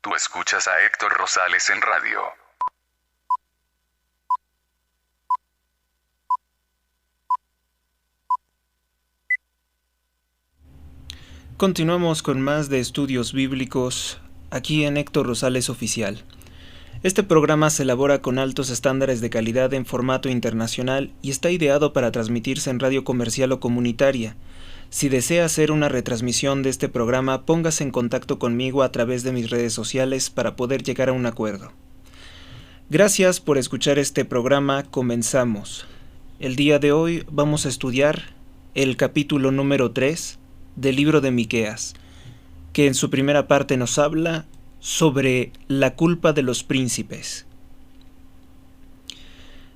Tú escuchas a Héctor Rosales en radio. Continuamos con más de estudios bíblicos aquí en Héctor Rosales Oficial. Este programa se elabora con altos estándares de calidad en formato internacional y está ideado para transmitirse en radio comercial o comunitaria. Si desea hacer una retransmisión de este programa, póngase en contacto conmigo a través de mis redes sociales para poder llegar a un acuerdo. Gracias por escuchar este programa. Comenzamos. El día de hoy vamos a estudiar el capítulo número 3 del libro de Miqueas, que en su primera parte nos habla sobre la culpa de los príncipes.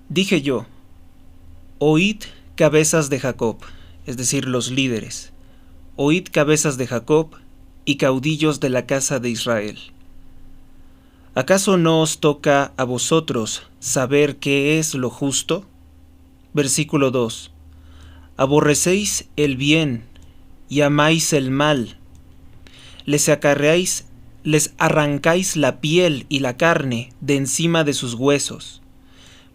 Dije yo: oíd, cabezas de Jacob, es decir, los líderes, oíd, cabezas de Jacob y caudillos de la casa de Israel. ¿Acaso no os toca a vosotros saber qué es lo justo? Versículo 2. Aborrecéis el bien y amáis el mal. Les arrancáis la piel y la carne de encima de sus huesos.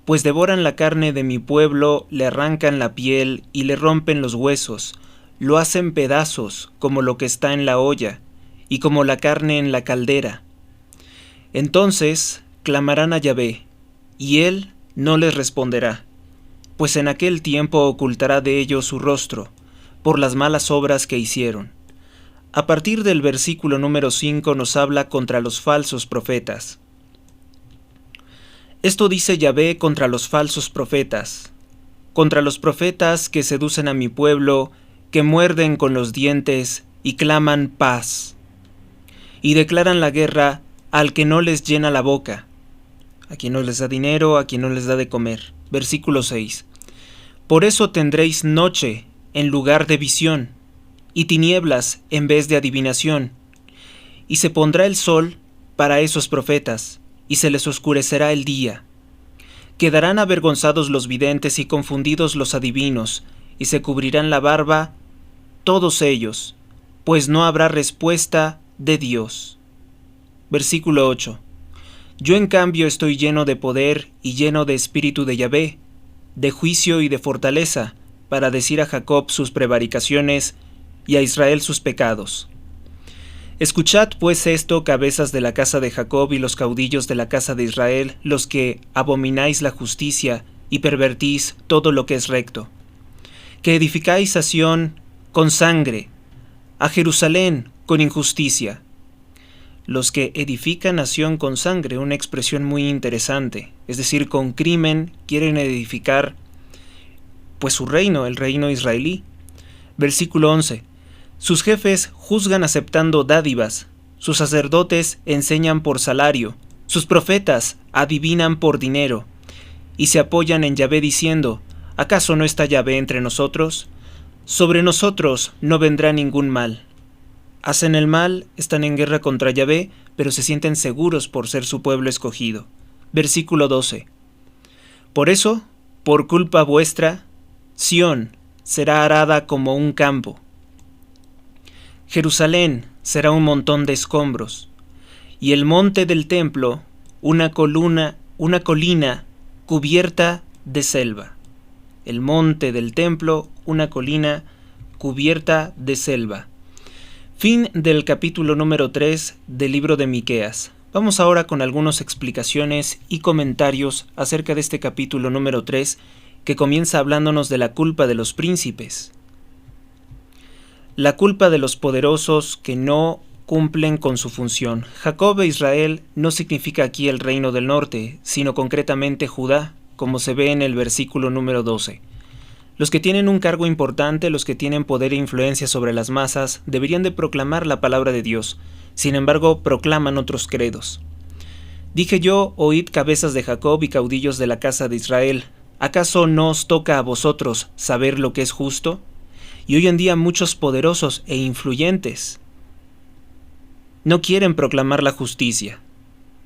Pues devoran la carne de mi pueblo, le arrancan la piel y le rompen los huesos, lo hacen pedazos como lo que está en la olla, y como la carne en la caldera. Entonces clamarán a Yahvé, y él no les responderá, pues en aquel tiempo ocultará de ellos su rostro, por las malas obras que hicieron. A partir del versículo número 5 nos habla contra los falsos profetas. Esto dice Yahvé contra los falsos profetas, contra los profetas que seducen a mi pueblo, que muerden con los dientes y claman paz, y declaran la guerra al que no les llena la boca, a quien no les da dinero, a quien no les da de comer. Versículo 6. Por eso tendréis noche en lugar de visión, y tinieblas en vez de adivinación, y se pondrá el sol para esos profetas, y se les oscurecerá el día. Quedarán avergonzados los videntes y confundidos los adivinos, y se cubrirán la barba todos ellos, pues no habrá respuesta de Dios. Versículo 8. Yo en cambio estoy lleno de poder y lleno de espíritu de Yahvé, de juicio y de fortaleza, para decir a Jacob sus prevaricaciones y a Israel sus pecados. Escuchad pues esto, cabezas de la casa de Jacob y los caudillos de la casa de Israel, los que abomináis la justicia y pervertís todo lo que es recto, que edificáis a Sión con sangre, a Jerusalén con injusticia. Los que edifican a Sión con sangre, una expresión muy interesante, es decir, con crimen quieren edificar pues su reino, el reino israelí. Versículo 11. Sus jefes juzgan aceptando dádivas, sus sacerdotes enseñan por salario, sus profetas adivinan por dinero, y se apoyan en Yahvé diciendo: ¿acaso no está Yahvé entre nosotros? Sobre nosotros no vendrá ningún mal. Hacen el mal, están en guerra contra Yahvé, pero se sienten seguros por ser su pueblo escogido. Versículo 12. Por eso, por culpa vuestra, Sión será arada como un campo. Jerusalén será un montón de escombros, y el monte del templo una colina cubierta de selva. El monte del templo una colina cubierta de selva. Fin del capítulo número 3 del libro de Miqueas. Vamos ahora con algunas explicaciones y comentarios acerca de este capítulo número 3, que comienza hablándonos de la culpa de los príncipes. La culpa de los poderosos que no cumplen con su función. Jacob e Israel no significa aquí el reino del norte, sino concretamente Judá, como se ve en el versículo número 12. Los que tienen un cargo importante, los que tienen poder e influencia sobre las masas, deberían de proclamar la palabra de Dios. Sin embargo, proclaman otros credos. Dije yo: oíd, cabezas de Jacob y caudillos de la casa de Israel. ¿Acaso no os toca a vosotros saber lo que es justo? Y hoy en día muchos poderosos e influyentes no quieren proclamar la justicia,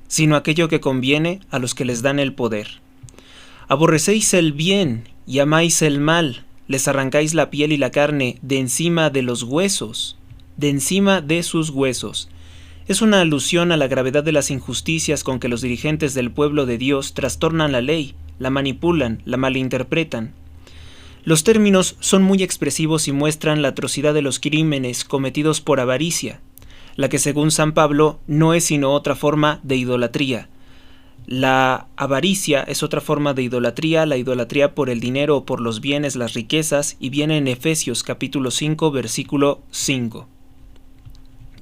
sino aquello que conviene a los que les dan el poder. Aborrecéis el bien y amáis el mal, les arrancáis la piel y la carne de encima de los huesos, de encima de sus huesos. Es una alusión a la gravedad de las injusticias con que los dirigentes del pueblo de Dios trastornan la ley, la manipulan, la malinterpretan. Los términos son muy expresivos y muestran la atrocidad de los crímenes cometidos por avaricia, la que según San Pablo no es sino otra forma de idolatría. La avaricia es otra forma de idolatría, la idolatría por el dinero o por los bienes, las riquezas, y viene en Efesios capítulo 5, versículo 5.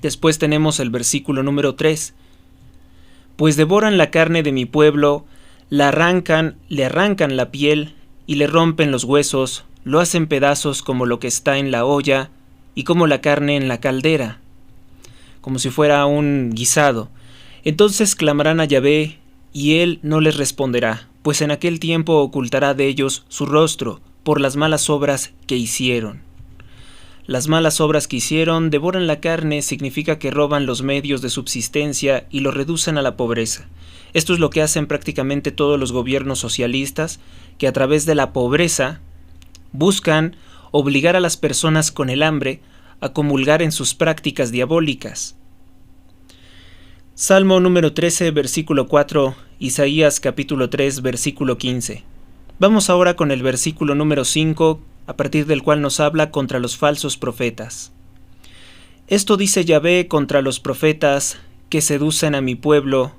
Después tenemos el versículo número 3. Pues devoran la carne de mi pueblo, le arrancan la piel y le rompen los huesos, lo hacen pedazos como lo que está en la olla y como la carne en la caldera, como si fuera un guisado. Entonces clamarán a Yahvé, y él no les responderá, pues en aquel tiempo ocultará de ellos su rostro por las malas obras que hicieron. Las malas obras que hicieron, devoran la carne, significa que roban los medios de subsistencia y lo reducen a la pobreza. Esto es lo que hacen prácticamente todos los gobiernos socialistas, que a través de la pobreza buscan obligar a las personas con el hambre a comulgar en sus prácticas diabólicas. Salmo número 13, versículo 4, Isaías capítulo 3, versículo 15. Vamos ahora con el versículo número 5, a partir del cual nos habla contra los falsos profetas. Esto dice Yahvé contra los profetas que seducen a mi pueblo,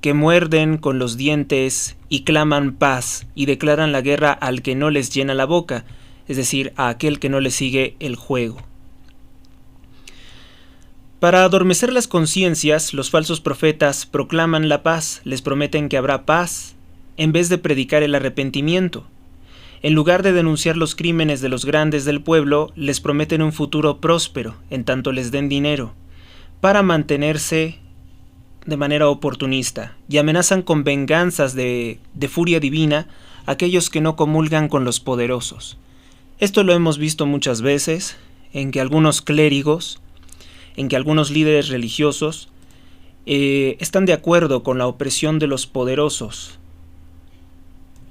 que muerden con los dientes y claman paz y declaran la guerra al que no les llena la boca, es decir, a aquel que no le sigue el juego. Para adormecer las conciencias, los falsos profetas proclaman la paz, les prometen que habrá paz, en vez de predicar el arrepentimiento. En lugar de denunciar los crímenes de los grandes del pueblo, les prometen un futuro próspero, en tanto les den dinero, para mantenerse de manera oportunista, y amenazan con venganzas de furia divina a aquellos que no comulgan con los poderosos. Esto lo hemos visto muchas veces, en que algunos clérigos, en que algunos líderes religiosos están de acuerdo con la opresión de los poderosos,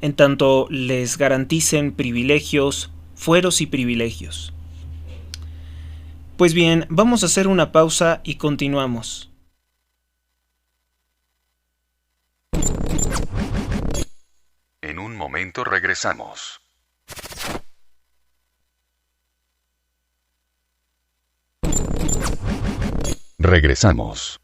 en tanto les garanticen privilegios, fueros y privilegios. Pues bien, vamos a hacer una pausa y continuamos. En un momento regresamos. Regresamos.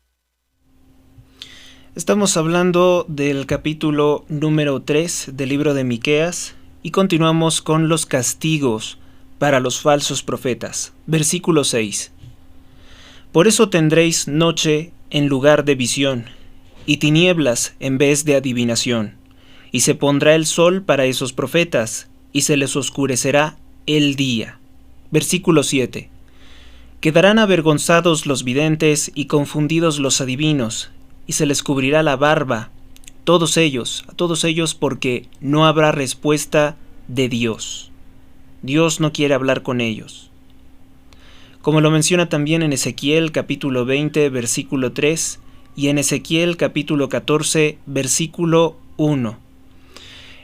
Estamos hablando del capítulo número 3 del libro de Miqueas y continuamos con los castigos para los falsos profetas. Versículo 6. Por eso tendréis noche en lugar de visión y tinieblas en vez de adivinación, y se pondrá el sol para esos profetas y se les oscurecerá el día. Versículo 7. Quedarán avergonzados los videntes y confundidos los adivinos, y se les cubrirá la barba, a todos ellos, porque no habrá respuesta de Dios. Dios no quiere hablar con ellos. Como lo menciona también en Ezequiel capítulo 20, versículo 3, y en Ezequiel capítulo 14, versículo 1.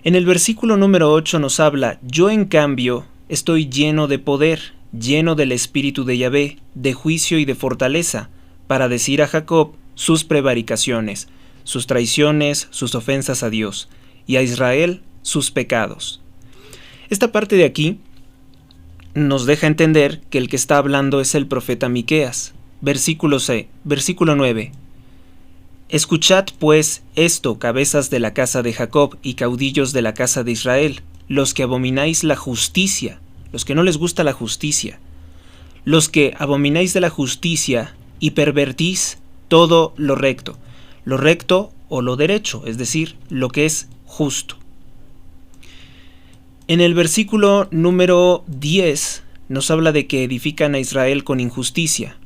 En el versículo número 8 nos habla: yo en cambio estoy lleno de poder, lleno del espíritu de Yahvé, de juicio y de fortaleza, para decir a Jacob sus prevaricaciones, sus traiciones, sus ofensas a Dios, y a Israel sus pecados. Esta parte de aquí nos deja entender que el que está hablando es el profeta Miqueas. Versículo 9. Escuchad pues esto, cabezas de la casa de Jacob y caudillos de la casa de Israel, los que abomináis la justicia, los que no les gusta la justicia, los que abomináis de la justicia y pervertís todo lo recto o lo derecho, es decir, lo que es justo. En el versículo número 10 nos habla de que edifican a Israel con injusticia.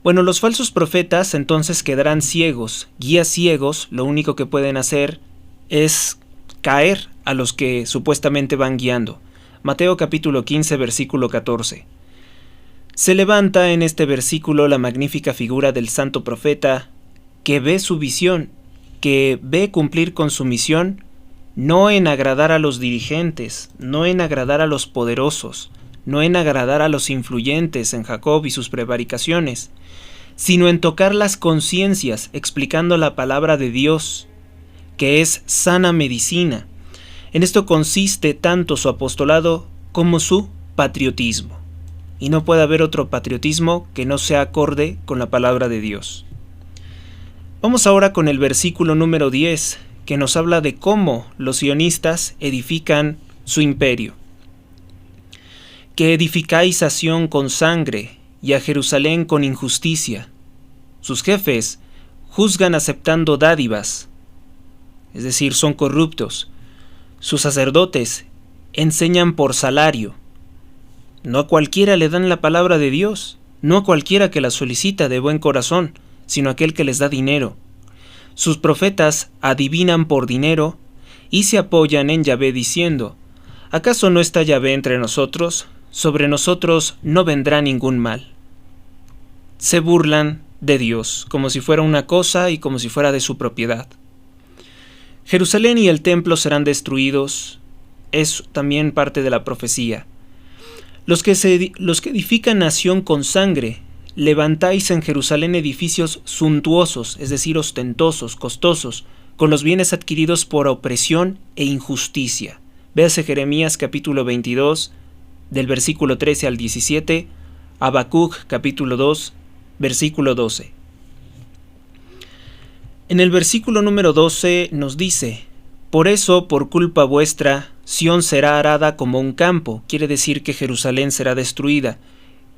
Bueno, los falsos profetas entonces quedarán ciegos, guías ciegos, lo único que pueden hacer es caer a los que supuestamente van guiando. Mateo capítulo 15, versículo 14. Se levanta en este versículo la magnífica figura del santo profeta que ve su visión, que ve cumplir con su misión, no en agradar a los dirigentes, no en agradar a los poderosos, no en agradar a los influyentes en Jacob y sus prevaricaciones, sino en tocar las conciencias explicando la palabra de Dios, que es sana medicina. En esto consiste tanto su apostolado como su patriotismo. Y no puede haber otro patriotismo que no sea acorde con la palabra de Dios. Vamos ahora con el versículo número 10, que nos habla de cómo los sionistas edifican su imperio. Que edificáis a Sión con sangre y a Jerusalén con injusticia. Sus jefes juzgan aceptando dádivas, es decir, son corruptos. Sus sacerdotes enseñan por salario. No a cualquiera le dan la palabra de Dios, no a cualquiera que la solicita de buen corazón, sino a aquel que les da dinero. Sus profetas adivinan por dinero y se apoyan en Yahvé diciendo: ¿acaso no está Yahvé entre nosotros? Sobre nosotros no vendrá ningún mal. Se burlan de Dios, como si fuera una cosa y como si fuera de su propiedad. Jerusalén y el templo serán destruidos, es también parte de la profecía. Los que edifican nación con sangre, levantáis en Jerusalén edificios suntuosos, es decir, ostentosos, costosos, con los bienes adquiridos por opresión e injusticia. Véase Jeremías capítulo 22, del versículo 13 al 17, Habacuc capítulo 2, versículo 12. En el versículo número 12 nos dice: por eso, por culpa vuestra, Sión será arada como un campo, quiere decir que Jerusalén será destruida.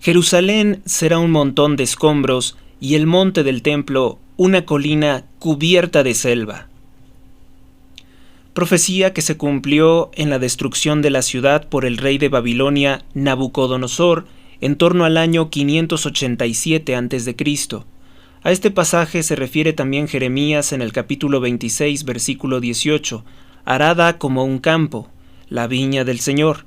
Jerusalén será un montón de escombros y el monte del templo una colina cubierta de selva. Profecía que se cumplió en la destrucción de la ciudad por el rey de Babilonia, Nabucodonosor, en torno al año 587 a.C. A este pasaje se refiere también Jeremías en el capítulo 26, versículo 18, arada como un campo, la viña del Señor.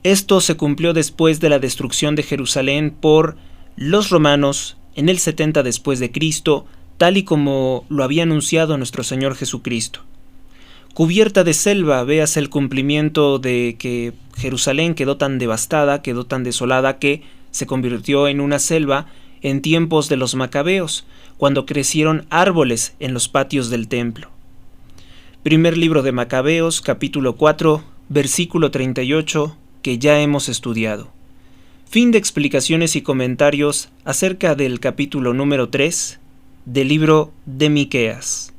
Esto se cumplió después de la destrucción de Jerusalén por los romanos en el 70 después de Cristo, tal y como lo había anunciado nuestro Señor Jesucristo. Cubierta de selva, véase el cumplimiento de que Jerusalén quedó tan devastada, quedó tan desolada que se convirtió en una selva en tiempos de los macabeos, cuando crecieron árboles en los patios del templo. Primer libro de Macabeos, capítulo 4, versículo 38, que ya hemos estudiado. Fin de explicaciones y comentarios acerca del capítulo número 3 del libro de Miqueas.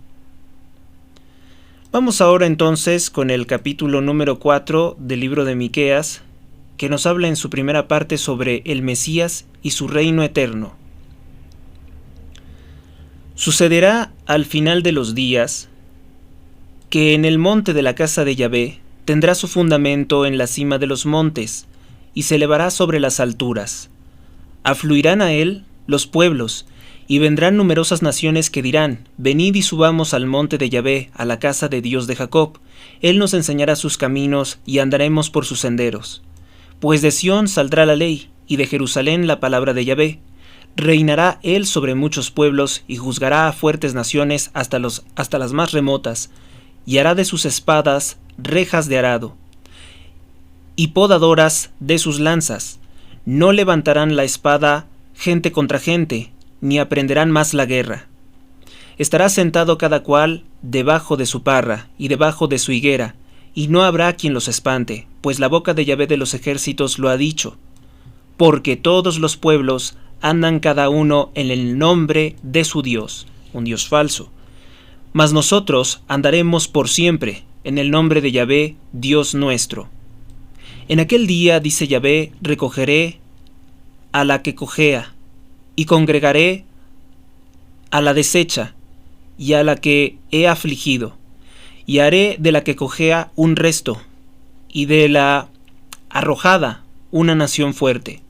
Vamos ahora entonces con el capítulo número 4 del libro de Miqueas, que nos habla en su primera parte sobre el Mesías y su reino eterno. Sucederá al final de los días que en el monte de la casa de Yahvé tendrá su fundamento en la cima de los montes y se elevará sobre las alturas. Afluirán a él los pueblos y vendrán numerosas naciones que dirán: venid y subamos al monte de Yahvé, a la casa de Dios de Jacob. Él nos enseñará sus caminos y andaremos por sus senderos. Pues de Sión saldrá la ley, y de Jerusalén la palabra de Yahvé. Reinará él sobre muchos pueblos, y juzgará a fuertes naciones hasta las más remotas, y hará de sus espadas rejas de arado, y podadoras de sus lanzas. No levantarán la espada gente contra gente, ni aprenderán más la guerra. Estará sentado cada cual debajo de su parra, y debajo de su higuera, y no habrá quien los espante, pues la boca de Yahvé de los ejércitos lo ha dicho. Porque todos los pueblos andan cada uno en el nombre de su Dios, un Dios falso. Mas nosotros andaremos por siempre en el nombre de Yahvé, Dios nuestro. En aquel día, dice Yahvé, recogeré a la que cojea, y congregaré a la deshecha, y a la que he afligido, y haré de la que cojea un resto, y de la arrojada una nación fuerte.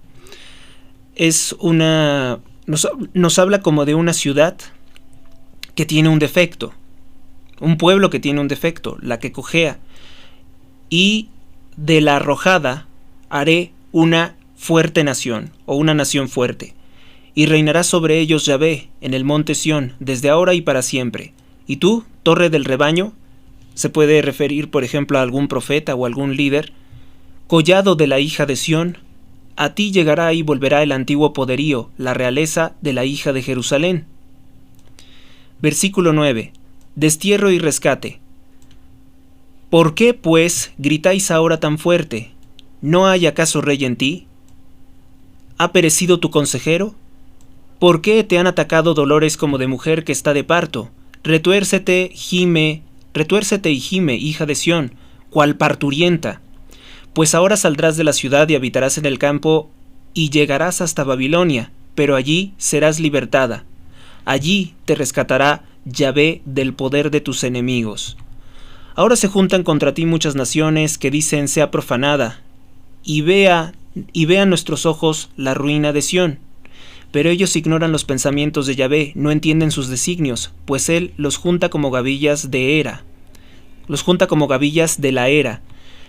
Nos habla como de una ciudad que tiene un defecto, un pueblo que tiene un defecto, la que cojea, y de la arrojada haré una fuerte nación, o una nación fuerte, y reinará sobre ellos Yahvé en el monte Sión, desde ahora y para siempre. Y tú, torre del rebaño, se puede referir, por ejemplo, a algún profeta o algún líder, collado de la hija de Sión, a ti llegará y volverá el antiguo poderío, la realeza de la hija de Jerusalén. Versículo 9. Destierro y rescate. ¿Por qué, pues, gritáis ahora tan fuerte? ¿No hay acaso rey en ti? ¿Ha perecido tu consejero? ¿Por qué te han atacado dolores como de mujer que está de parto? Retuércete y gime, hija de Sión, cual parturienta. Pues ahora saldrás de la ciudad y habitarás en el campo, y llegarás hasta Babilonia, pero allí serás libertada. Allí te rescatará Yahvé del poder de tus enemigos. Ahora se juntan contra ti muchas naciones que dicen sea profanada, y vean nuestros ojos la ruina de Sión. Pero ellos ignoran los pensamientos de Yahvé, no entienden sus designios, pues él los junta como gavillas de la era.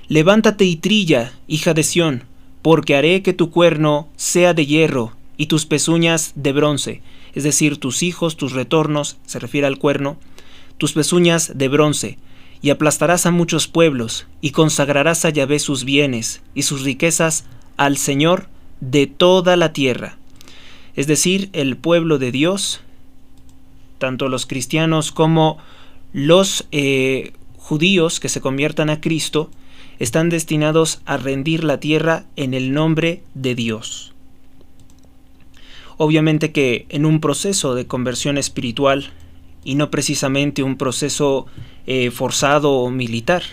Levántate y trilla, hija de Sión, porque haré que tu cuerno sea de hierro y tus pezuñas de bronce, es decir, tus hijos, tus retornos, se refiere al cuerno, tus pezuñas de bronce, y aplastarás a muchos pueblos, y consagrarás a Yahvé sus bienes y sus riquezas al Señor de toda la tierra. Es decir, el pueblo de Dios, tanto los cristianos como los judíos que se conviertan a Cristo, están destinados a rendir la tierra en el nombre de Dios. Obviamente que en un proceso de conversión espiritual y no precisamente un proceso forzado o militar.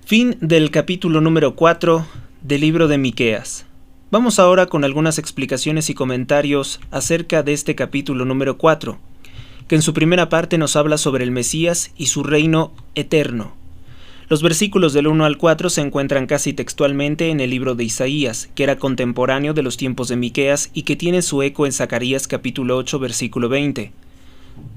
Fin del capítulo número 4 del libro de Miqueas. Vamos ahora con algunas explicaciones y comentarios acerca de este capítulo número 4, que en su primera parte nos habla sobre el Mesías y su reino eterno. Los versículos del 1 al 4 se encuentran casi textualmente en el libro de Isaías, que era contemporáneo de los tiempos de Miqueas y que tiene su eco en Zacarías capítulo 8 versículo 20.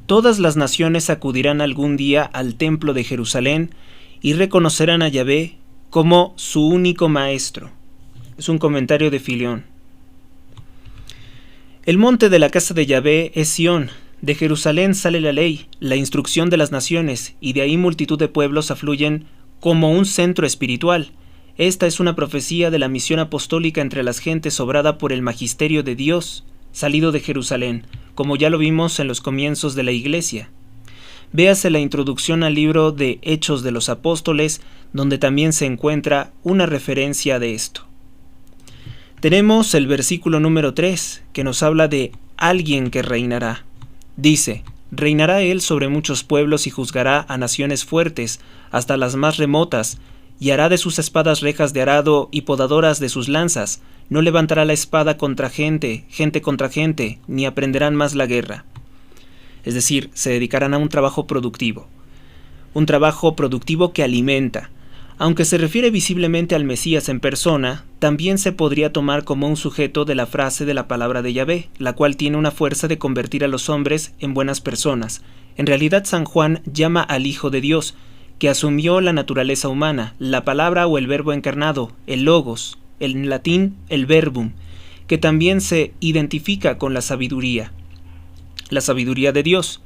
Todas las naciones acudirán algún día al templo de Jerusalén y reconocerán a Yahvé como su único maestro. Es un comentario de Filión. El monte de la casa de Yahvé es Sión. De Jerusalén sale la ley, la instrucción de las naciones, y de ahí multitud de pueblos afluyen como un centro espiritual. Esta es una profecía de la misión apostólica entre las gentes obrada por el magisterio de Dios, salido de Jerusalén, como ya lo vimos en los comienzos de la Iglesia. Véase la introducción al libro de Hechos de los Apóstoles, donde también se encuentra una referencia de esto. Tenemos el versículo número 3, que nos habla de alguien que reinará. Dice: reinará él sobre muchos pueblos y juzgará a naciones fuertes, hasta las más remotas, y hará de sus espadas rejas de arado y podadoras de sus lanzas. No levantará la espada contra gente contra gente, ni aprenderán más la guerra. Es decir, se dedicarán a un trabajo productivo que alimenta. Aunque se refiere visiblemente al Mesías en persona, también se podría tomar como un sujeto de la frase de la palabra de Yahvé, la cual tiene una fuerza de convertir a los hombres en buenas personas. En realidad, San Juan llama al Hijo de Dios, que asumió la naturaleza humana, la palabra o el verbo encarnado, el logos, en latín el verbum, que también se identifica con la sabiduría de Dios.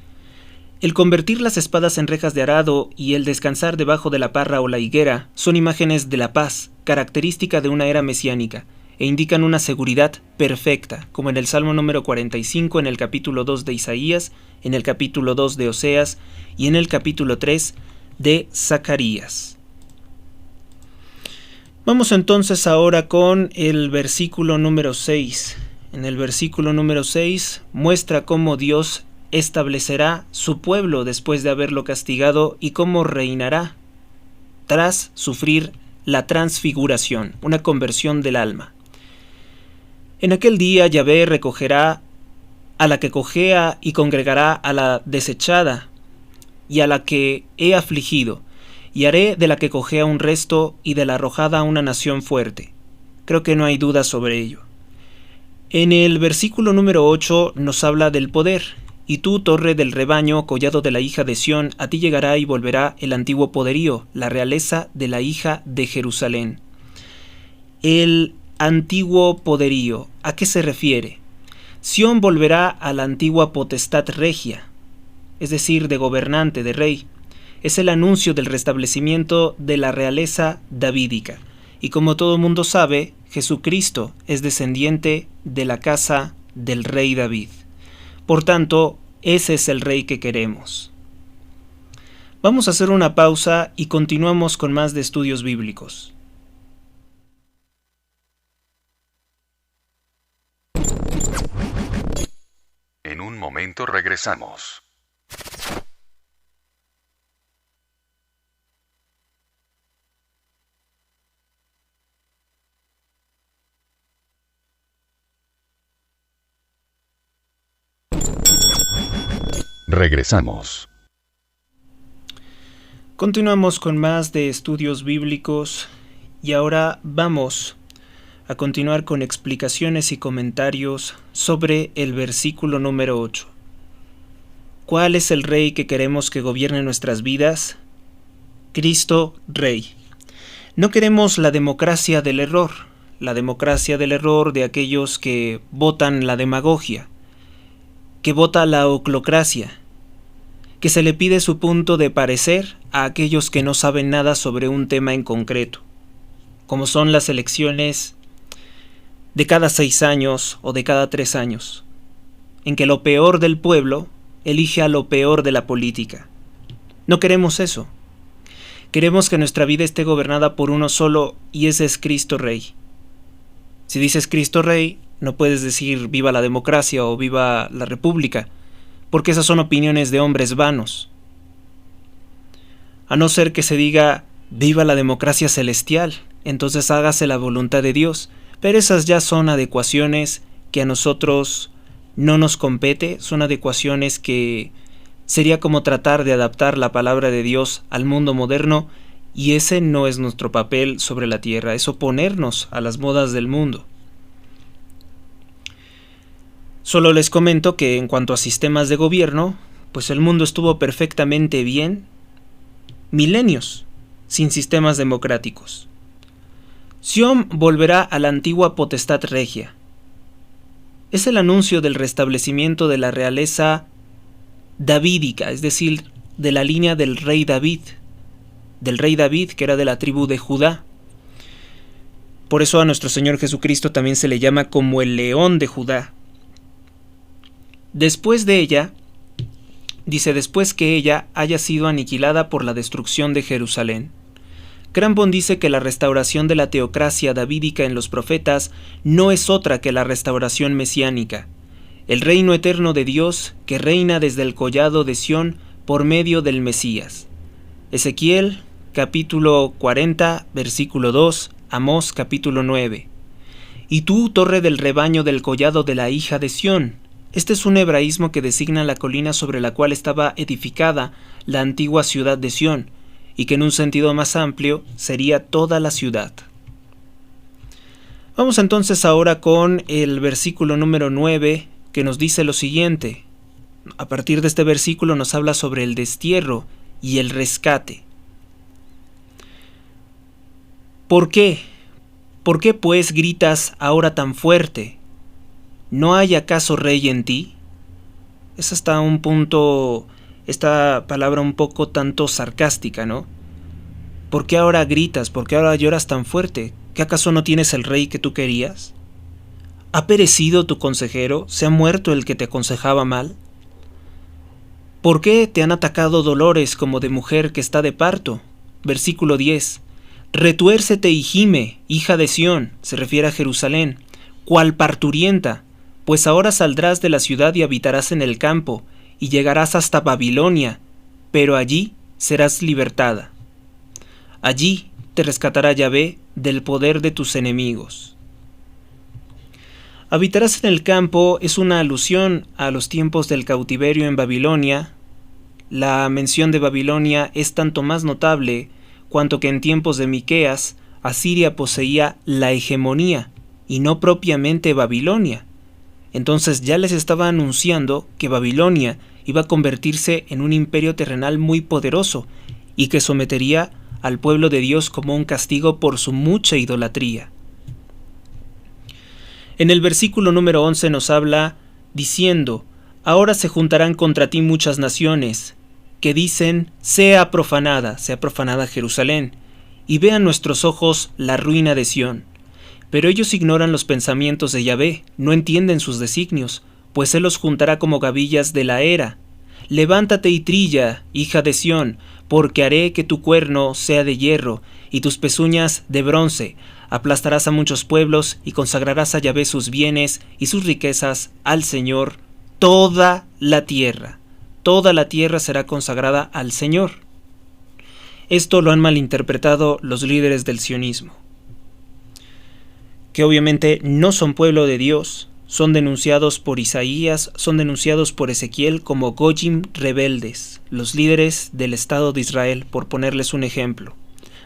El convertir las espadas en rejas de arado y el descansar debajo de la parra o la higuera son imágenes de la paz, característica de una era mesiánica, e indican una seguridad perfecta, como en el Salmo número 45, en el capítulo 2 de Isaías, en el capítulo 2 de Oseas y en el capítulo 3 de Zacarías. Vamos entonces ahora con el versículo número 6. En el versículo número 6 muestra cómo Dios establecerá su pueblo después de haberlo castigado y cómo reinará tras sufrir la transfiguración, una conversión del alma. En aquel día Yahvé recogerá a la que cojea y congregará a la desechada y a la que he afligido, y haré de la que cojea un resto y de la arrojada una nación fuerte. Creo que no hay duda sobre ello. En el versículo número 8 nos habla del poder. Y tú, torre del rebaño, collado de la hija de Sión, a ti llegará y volverá el antiguo poderío, la realeza de la hija de Jerusalén. El antiguo poderío, ¿a qué se refiere? Sión volverá a la antigua potestad regia, es decir, de gobernante, de rey, es el anuncio del restablecimiento de la realeza davídica. Y como todo mundo sabe, Jesucristo es descendiente de la casa del rey David. Por tanto, ese es el rey que queremos. Vamos a hacer una pausa y continuamos con más de estudios bíblicos. En un momento regresamos. Regresamos. Continuamos con más de estudios bíblicos y ahora vamos a continuar con explicaciones y comentarios sobre el versículo número 8. ¿Cuál es el rey que queremos que gobierne nuestras vidas? Cristo Rey. No queremos la democracia del error de aquellos que votan la demagogia, que vota la oclocracia, que se le pide su punto de parecer a aquellos que no saben nada sobre un tema en concreto, como son las elecciones de cada 6 años o de cada 3 años, en que lo peor del pueblo elige a lo peor de la política. No queremos eso. Queremos que nuestra vida esté gobernada por uno solo, y ese es Cristo Rey. Si dices Cristo Rey, no puedes decir viva la democracia o viva la república, porque esas son opiniones de hombres vanos. A no ser que se diga viva la democracia celestial, entonces hágase la voluntad de Dios, pero esas ya son adecuaciones que a nosotros no nos compete, son adecuaciones que sería como tratar de adaptar la palabra de Dios al mundo moderno, y ese no es nuestro papel sobre la tierra, es oponernos a las modas del mundo. Solo les comento que en cuanto a sistemas de gobierno, pues el mundo estuvo perfectamente bien milenios sin sistemas democráticos. Sión volverá a la antigua potestad regia. Es el anuncio del restablecimiento de la realeza davídica, es decir, de la línea del rey David que era de la tribu de Judá. Por eso a nuestro Señor Jesucristo también se le llama como el león de Judá. Después de ella, después que ella haya sido aniquilada por la destrucción de Jerusalén. Cranbon dice que la restauración de la teocracia davídica en los profetas no es otra que la restauración mesiánica, el reino eterno de Dios que reina desde el collado de Sión por medio del Mesías. Ezequiel, capítulo 40, versículo 2, Amós, capítulo 9. Y tú, torre del rebaño del collado de la hija de Sión. Este es un hebraísmo que designa la colina sobre la cual estaba edificada la antigua ciudad de Sión, y que en un sentido más amplio sería toda la ciudad. Vamos entonces ahora con el versículo número 9, que nos dice lo siguiente. A partir de este versículo nos habla sobre el destierro y el rescate. ¿Por qué? ¿Por qué pues gritas ahora tan fuerte? ¿No hay acaso rey en ti? Es hasta un punto, esta palabra un poco tanto sarcástica, ¿no? ¿Por qué ahora gritas? ¿Por qué ahora lloras tan fuerte? ¿Qué acaso no tienes el rey que tú querías? ¿Ha perecido tu consejero? ¿Se ha muerto el que te aconsejaba mal? ¿Por qué te han atacado dolores como de mujer que está de parto? Versículo 10. Retuércete y gime, hija de Sión, se refiere a Jerusalén, cual parturienta, pues ahora saldrás de la ciudad y habitarás en el campo, y llegarás hasta Babilonia, pero allí serás libertada. Allí te rescatará Yahvé del poder de tus enemigos. Habitarás en el campo es una alusión a los tiempos del cautiverio en Babilonia. La mención de Babilonia es tanto más notable cuanto que en tiempos de Miqueas, Asiria poseía la hegemonía, y no propiamente Babilonia. Entonces ya les estaba anunciando que Babilonia iba a convertirse en un imperio terrenal muy poderoso y que sometería al pueblo de Dios como un castigo por su mucha idolatría. En el versículo número 11 nos habla diciendo: ahora se juntarán contra ti muchas naciones, que dicen: sea profanada Jerusalén, y vean nuestros ojos la ruina de Sión. Pero ellos ignoran los pensamientos de Yahvé, no entienden sus designios, pues él los juntará como gavillas de la era. Levántate y trilla, hija de Sión, porque haré que tu cuerno sea de hierro, y tus pezuñas de bronce. Aplastarás a muchos pueblos, y consagrarás a Yahvé sus bienes y sus riquezas al Señor. Toda la tierra será consagrada al Señor. Esto lo han malinterpretado los líderes del sionismo, que obviamente no son pueblo de Dios, son denunciados por Isaías, son denunciados por Ezequiel como Goyim rebeldes, los líderes del Estado de Israel, por ponerles un ejemplo.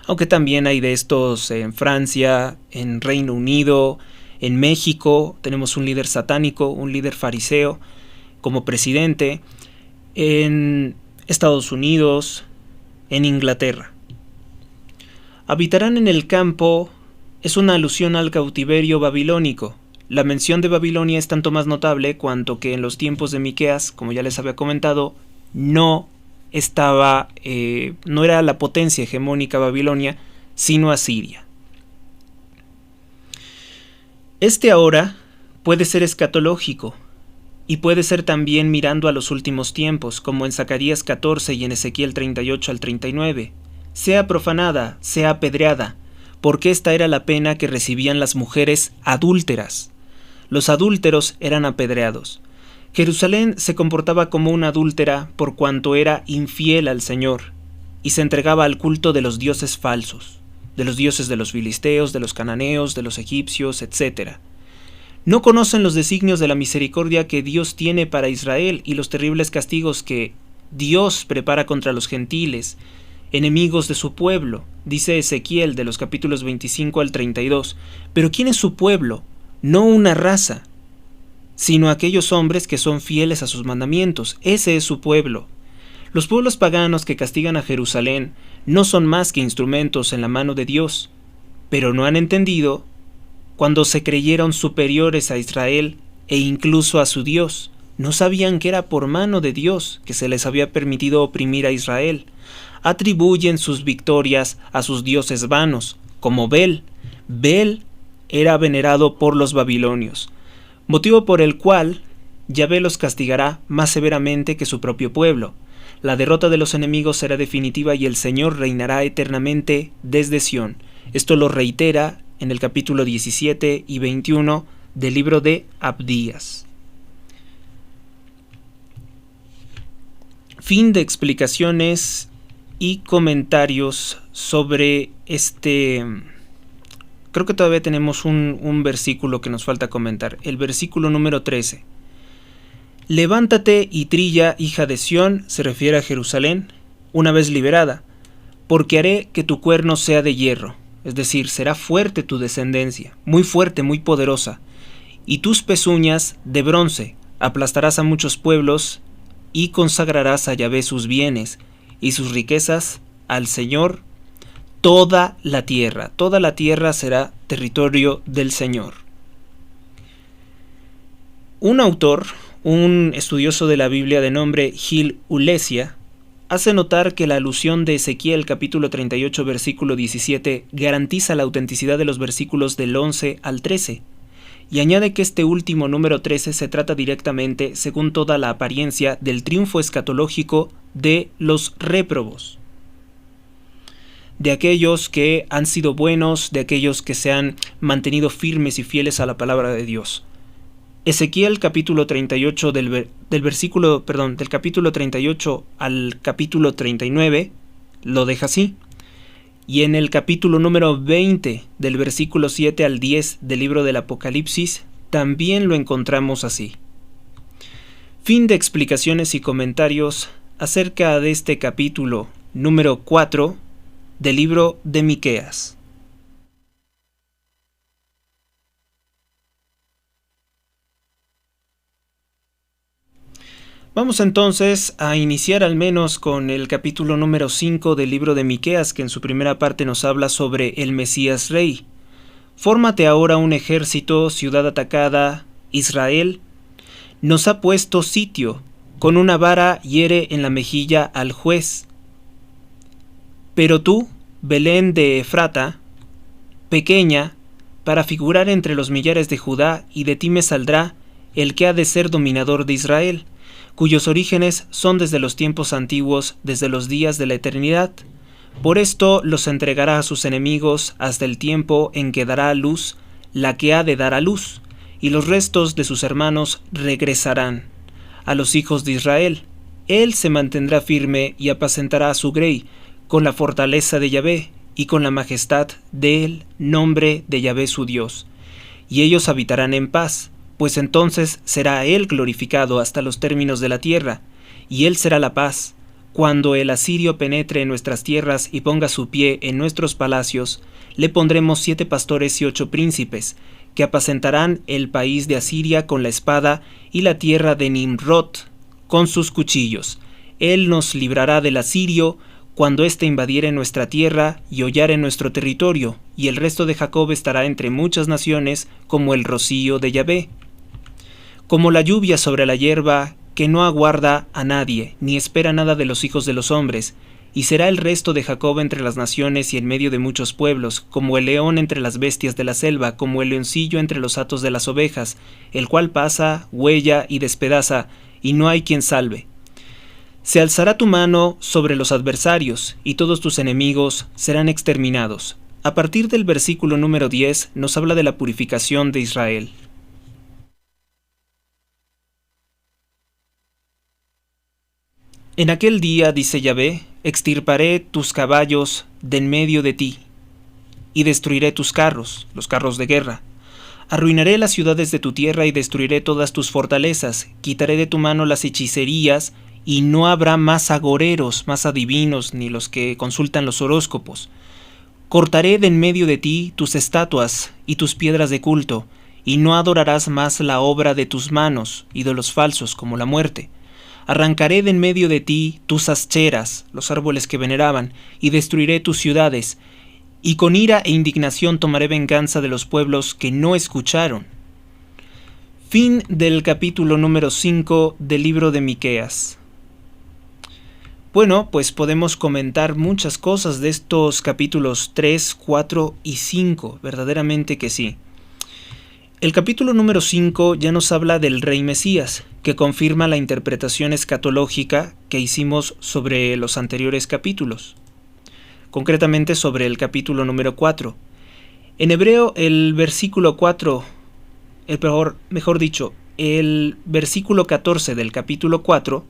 Aunque también hay de estos en Francia, en Reino Unido, en México, tenemos un líder satánico, un líder fariseo como presidente, en Estados Unidos, en Inglaterra. Habitarán en el campo es una alusión al cautiverio babilónico. La mención de Babilonia es tanto más notable cuanto que en los tiempos de Miqueas, como ya les había comentado, no era la potencia hegemónica Babilonia, sino Asiria. Este ahora puede ser escatológico y puede ser también mirando a los últimos tiempos, como en Zacarías 14 y en Ezequiel 38 al 39. Sea profanada, sea apedreada, porque esta era la pena que recibían las mujeres adúlteras. Los adúlteros eran apedreados. Jerusalén se comportaba como una adúltera por cuanto era infiel al Señor, y se entregaba al culto de los dioses falsos, de los dioses de los filisteos, de los cananeos, de los egipcios, etc. No conocen los designios de la misericordia que Dios tiene para Israel y los terribles castigos que Dios prepara contra los gentiles, enemigos de su pueblo, dice Ezequiel de los capítulos 25 al 32. Pero ¿quién es su pueblo? No una raza, sino aquellos hombres que son fieles a sus mandamientos. Ese es su pueblo. Los pueblos paganos que castigan a Jerusalén no son más que instrumentos en la mano de Dios, pero no han entendido cuando se creyeron superiores a Israel e incluso a su Dios. No sabían que era por mano de Dios que se les había permitido oprimir a Israel. Atribuyen sus victorias a sus dioses vanos, como Bel. Bel era venerado por los babilonios, motivo por el cual Yahvé los castigará más severamente que su propio pueblo. La derrota de los enemigos será definitiva y el Señor reinará eternamente desde Sión. Esto lo reitera en el capítulo 17 y 21 del libro de Abdías. Fin de explicaciones y comentarios sobre este. Creo que todavía tenemos un versículo que nos falta comentar. El versículo número 13. Levántate y trilla, hija de Sión, se refiere a Jerusalén, una vez liberada, porque haré que tu cuerno sea de hierro, es decir, será fuerte tu descendencia, muy fuerte, muy poderosa, y tus pezuñas de bronce, aplastarás a muchos pueblos y consagrarás a Yahvé sus bienes y sus riquezas al Señor. Toda la tierra será territorio del Señor. Un autor, un estudioso de la Biblia de nombre Gil Ulesia, hace notar que la alusión de Ezequiel capítulo 38 versículo 17 garantiza la autenticidad de los versículos del 11 al 13, y añade que este último número 13 se trata directamente, según toda la apariencia, del triunfo escatológico de los réprobos, de aquellos que han sido buenos, de aquellos que se han mantenido firmes y fieles a la palabra de Dios. Ezequiel capítulo 38 del capítulo 38 al capítulo 39 lo deja así. Y en el capítulo número 20 del versículo 7 al 10 del libro del Apocalipsis también lo encontramos así. Fin de explicaciones y comentarios acerca de este capítulo número 4 del libro de Miqueas. Vamos entonces a iniciar al menos con el capítulo número 5 del libro de Miqueas, que en su primera parte nos habla sobre el Mesías Rey. Fórmate ahora un ejército, ciudad atacada, Israel nos ha puesto sitio, con una vara hiere en la mejilla al juez. Pero tú, Belén de Efrata, pequeña, para figurar entre los millares de Judá, y de ti me saldrá el que ha de ser dominador de Israel, cuyos orígenes son desde los tiempos antiguos, desde los días de la eternidad. Por esto los entregará a sus enemigos hasta el tiempo en que dará a luz la que ha de dar a luz, y los restos de sus hermanos regresarán a los hijos de Israel. Él se mantendrá firme y apacentará a su grey con la fortaleza de Yahvé y con la majestad del nombre de Yahvé su Dios. Y ellos habitarán en paz, pues entonces será Él glorificado hasta los términos de la tierra, y Él será la paz. Cuando el asirio penetre en nuestras tierras y ponga su pie en nuestros palacios, le pondremos 7 pastores y 8 príncipes, que apacentarán el país de Asiria con la espada y la tierra de Nimrod con sus cuchillos. Él nos librará del asirio cuando éste invadiere nuestra tierra y hollare nuestro territorio, y el resto de Jacob estará entre muchas naciones como el rocío de Yahvé. Como la lluvia sobre la hierba, que no aguarda a nadie, ni espera nada de los hijos de los hombres, y será el resto de Jacob entre las naciones y en medio de muchos pueblos, como el león entre las bestias de la selva, como el leoncillo entre los hatos de las ovejas, el cual pasa, huella y despedaza, y no hay quien salve. Se alzará tu mano sobre los adversarios, y todos tus enemigos serán exterminados. A partir del versículo número 10 nos habla de la purificación de Israel. En aquel día, dice Yahvé, extirparé tus caballos de en medio de ti, y destruiré tus carros, los carros de guerra. Arruinaré las ciudades de tu tierra y destruiré todas tus fortalezas. Quitaré de tu mano las hechicerías, y no habrá más agoreros, más adivinos, ni los que consultan los horóscopos. Cortaré de en medio de ti tus estatuas y tus piedras de culto, y no adorarás más la obra de tus manos, ídolos falsos como la muerte. Arrancaré de en medio de ti tus ascheras, los árboles que veneraban, y destruiré tus ciudades, y con ira e indignación tomaré venganza de los pueblos que no escucharon. Fin del capítulo número 5 del libro de Miqueas. Bueno, pues podemos comentar muchas cosas de estos capítulos 3, 4 y 5, verdaderamente que sí. El capítulo número 5 ya nos habla del Rey Mesías, que confirma la interpretación escatológica que hicimos sobre los anteriores capítulos, concretamente sobre el capítulo número 4. En hebreo, el versículo 4, mejor dicho, el versículo 14 del capítulo 4,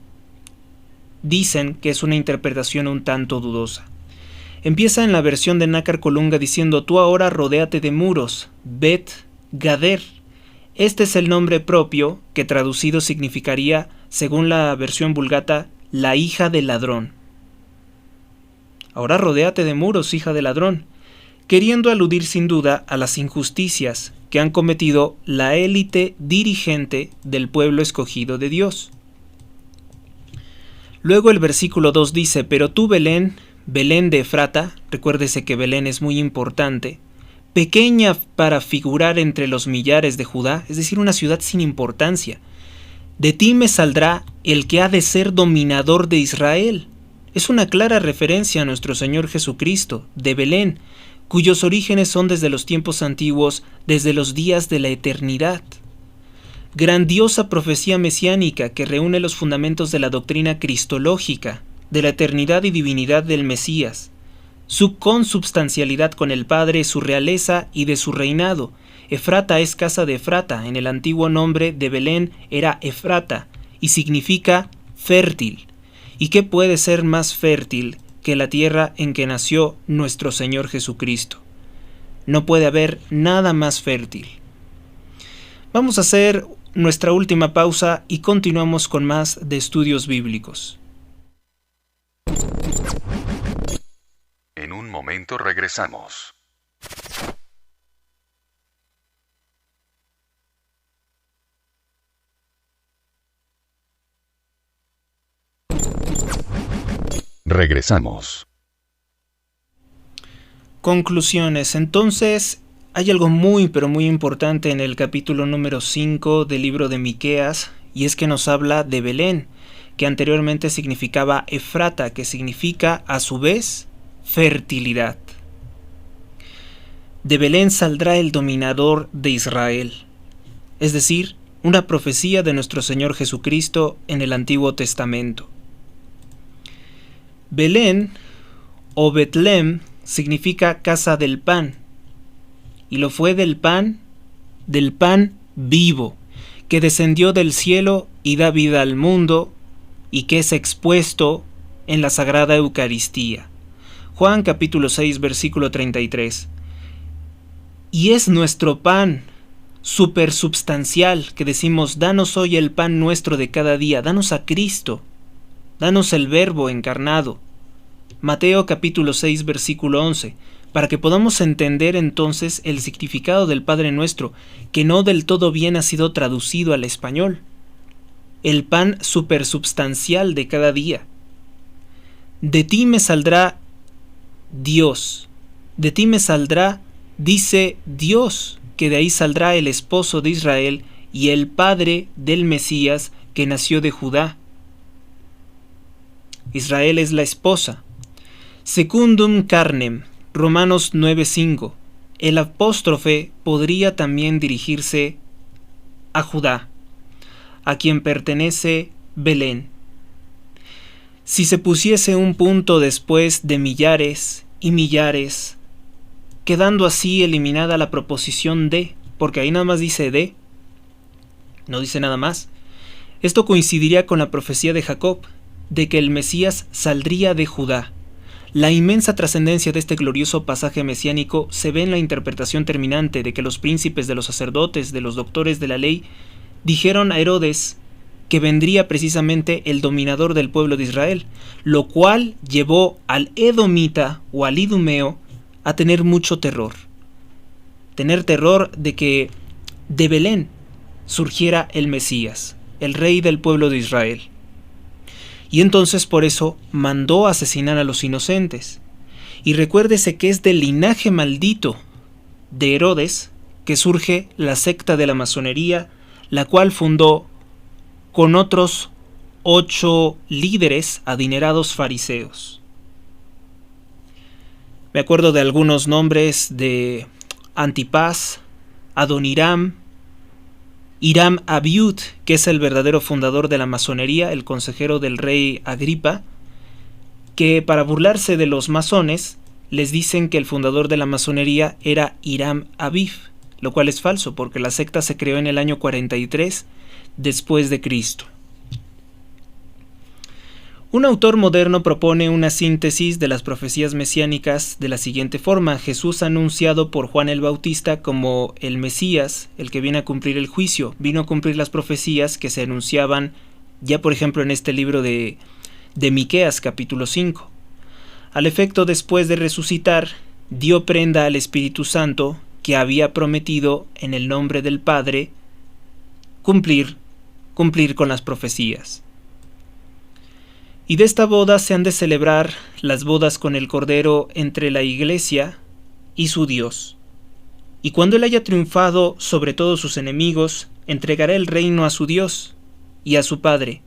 dicen que es una interpretación un tanto dudosa. Empieza en la versión de Nácar Colunga diciendo: tú ahora rodéate de muros, Bet Gader. Este es el nombre propio que traducido significaría, según la versión vulgata, la hija del ladrón. Ahora rodéate de muros, hija del ladrón, queriendo aludir sin duda a las injusticias que han cometido la élite dirigente del pueblo escogido de Dios. Luego el versículo 2 dice: pero tú, Belén, Belén de Efrata, recuérdese que Belén es muy importante, pequeña para figurar entre los millares de Judá, es decir, una ciudad sin importancia. De ti me saldrá el que ha de ser dominador de Israel. Es una clara referencia a nuestro Señor Jesucristo, de Belén, cuyos orígenes son desde los tiempos antiguos, desde los días de la eternidad. Grandiosa profecía mesiánica que reúne los fundamentos de la doctrina cristológica, de la eternidad y divinidad del Mesías, su consubstancialidad con el Padre, su realeza y de su reinado. Efrata es casa de Efrata, en el antiguo nombre de Belén era Efrata, y significa fértil. ¿Y qué puede ser más fértil que la tierra en que nació nuestro Señor Jesucristo? No puede haber nada más fértil. Vamos a hacer nuestra última pausa y continuamos con más de estudios bíblicos. En un momento regresamos. Regresamos. Conclusiones. Entonces, hay algo muy pero muy importante en el capítulo número 5 del libro de Miqueas, y es que nos habla de Belén. que anteriormente significaba Efrata, que significa a su vez fertilidad. De Belén saldrá el dominador de Israel, es decir, una profecía de nuestro Señor Jesucristo en el Antiguo Testamento. Belén o Betlem significa casa del pan, y lo fue del pan vivo, que descendió del cielo y da vida al mundo, y que es expuesto en la Sagrada Eucaristía. Juan capítulo 6, versículo 33. Y es nuestro pan supersubstancial, que decimos, danos hoy el pan nuestro de cada día, danos a Cristo, danos el Verbo encarnado. Mateo capítulo 6, versículo 11, para que podamos entender entonces el significado del Padre Nuestro, que no del todo bien ha sido traducido al español. El pan supersubstancial de cada día. De ti me saldrá Dios, de ti me saldrá, dice Dios, que de ahí saldrá el esposo de Israel y el padre del Mesías que nació de Judá. Israel es la esposa. Secundum carnem, Romanos 9:5. El apóstrofe podría también dirigirse a Judá, a quien pertenece Belén. Si se pusiese un punto después de millares y millares, quedando así eliminada la proposición de, porque ahí nada más dice de, no dice nada más. Esto coincidiría con la profecía de Jacob, de que el Mesías saldría de Judá. La inmensa trascendencia de este glorioso pasaje mesiánico se ve en la interpretación terminante de que los príncipes de los sacerdotes, de los doctores de la ley, dijeron a Herodes que vendría precisamente el dominador del pueblo de Israel, lo cual llevó al edomita o al idumeo a tener mucho terror. Tener terror de que de Belén surgiera el Mesías, el rey del pueblo de Israel. Y entonces por eso mandó asesinar a los inocentes. Y recuérdese que es del linaje maldito de Herodes que surge la secta de la masonería, la cual fundó con otros 8 líderes adinerados fariseos. Me acuerdo de algunos nombres de Antipas, Adoniram, Hiram Abiud, que es el verdadero fundador de la masonería, el consejero del rey Agripa, que para burlarse de los masones les dicen que el fundador de la masonería era Hiram Abiv, lo cual es falso porque la secta se creó en el año 43 después de Cristo. Un autor moderno propone una síntesis de las profecías mesiánicas de la siguiente forma: Jesús anunciado por Juan el Bautista como el Mesías, el que viene a cumplir el juicio, vino a cumplir las profecías que se anunciaban ya por ejemplo en este libro de Miqueas capítulo 5. Al efecto, después de resucitar, dio prenda al Espíritu Santo que había prometido en el nombre del Padre cumplir con las profecías. Y de esta boda se han de celebrar las bodas con el Cordero entre la Iglesia y su Dios. Y cuando Él haya triunfado sobre todos sus enemigos, entregará el reino a su Dios y a su Padre,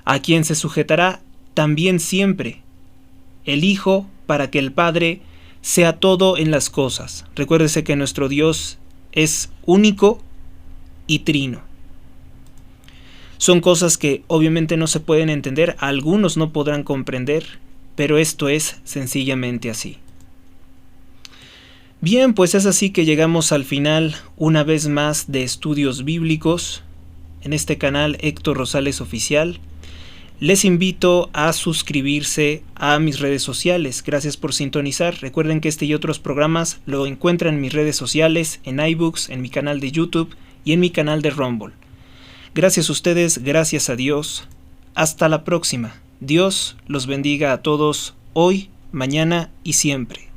a quien se sujetará también siempre el Hijo, para que el Padre sea todo en las cosas. Recuérdese que nuestro Dios es único y trino. Son cosas que obviamente no se pueden entender, algunos no podrán comprender, pero esto es sencillamente así. Bien, pues es así que llegamos al final una vez más de Estudios Bíblicos en este canal Héctor Rosales Oficial. Les invito a suscribirse a mis redes sociales. Gracias por sintonizar. Recuerden que este y otros programas lo encuentran en mis redes sociales, en iBooks, en mi canal de YouTube y en mi canal de Rumble. Gracias a ustedes, gracias a Dios. Hasta la próxima. Dios los bendiga a todos hoy, mañana y siempre.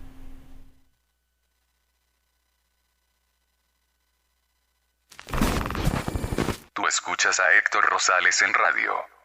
Tú escuchas a Héctor Rosales en radio.